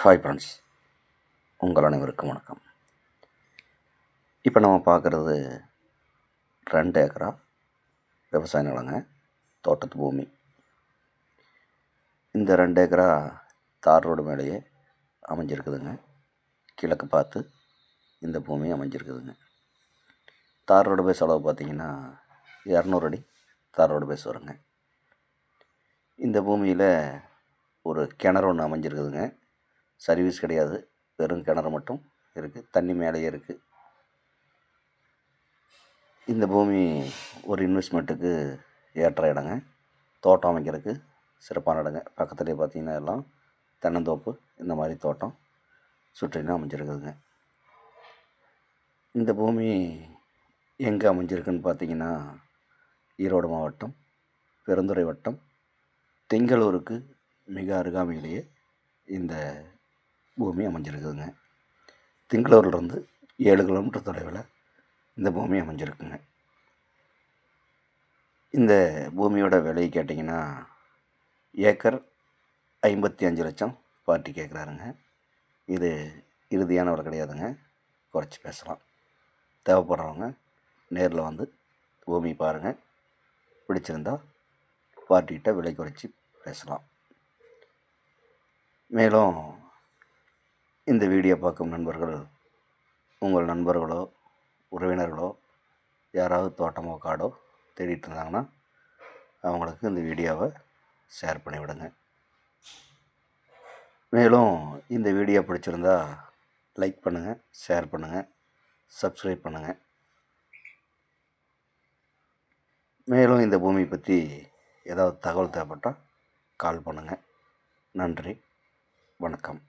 Hi friends, உங்கள் அனைவருக்கும் வணக்கம். இப்போ நம்ம பார்க்குறது 2 ஏக்கரா விவசாய நிலங்க, தோட்டத்து பூமி. இந்த 2 ஏக்கரா தார் ரோடு மேலேயே அமைஞ்சிருக்குதுங்க. கிழக்கு பார்த்து இந்த பூமி அமைஞ்சிருக்குதுங்க. தார் ரோடு பேஸ் அளவு பார்த்திங்கன்னா 200 அடி தார் ரோடு பேஸ் வருங்க. இந்த பூமியில் ஒரு கிணறு ஒன்று அமைஞ்சிருக்குதுங்க. சர்வீஸ் கிடையாது, வெறும் கிணறு மட்டும் இருக்குது. தண்ணி மேலேயே இருக்குது. இந்த பூமி ஒரு இன்வெஸ்ட்மெண்ட்டுக்கு ஏற்ற இடங்க. தோட்டம் அமைக்கிறதுக்கு சிறப்பான இடங்க. பக்கத்துலேயே பார்த்திங்கன்னா எல்லாம் தென்னந்தோப்பு, இந்த மாதிரி தோட்டம் சுற்றிலும் அமைஞ்சிருக்குதுங்க. இந்த பூமி எங்கே அமைஞ்சிருக்குன்னு பார்த்திங்கன்னா ஈரோடு மாவட்டம் பெருந்துறை வட்டம் திங்களூருக்கு மிக அருகாமையிலேயே இந்த பூமி அமைஞ்சிருக்குதுங்க. திங்களூர்லேருந்து 7 கிலோமீட்டர் தொலைவில் இந்த பூமி அமைஞ்சிருக்குங்க. இந்த பூமியோட விலை கேட்டிங்கன்னா ஏக்கர் 55 லட்சம் பார்ட்டி கேட்குறாருங்க. இது இறுதியான விலை கிடையாதுங்க, குறைச்சி பேசலாம். தேவைப்படுறவங்க நேரில் வந்து பூமி பாருங்கள். பிடிச்சிருந்தா பார்ட்டிகிட்ட விலை குறைச்சி பேசலாம். மேலும் இந்த வீடியோ பார்க்கும் நண்பர்கள் உங்கள் நண்பர்களோ உறவினர்களோ யாராவது தோட்டமோ காடோ தேடிட்டு இருந்தாங்கன்னா அவங்களுக்கு இந்த வீடியோவை ஷேர் பண்ணிவிடுங்க. மேலும் இந்த வீடியோ பிடிச்சிருந்தா லைக் பண்ணுங்கள், ஷேர் பண்ணுங்கள், சப்ஸ்கிரைப் பண்ணுங்கள். மேலும் இந்த பூமி பற்றி ஏதாவது தகவல் தேவைப்பட்டால் கால் பண்ணுங்கள். நன்றி, வணக்கம்.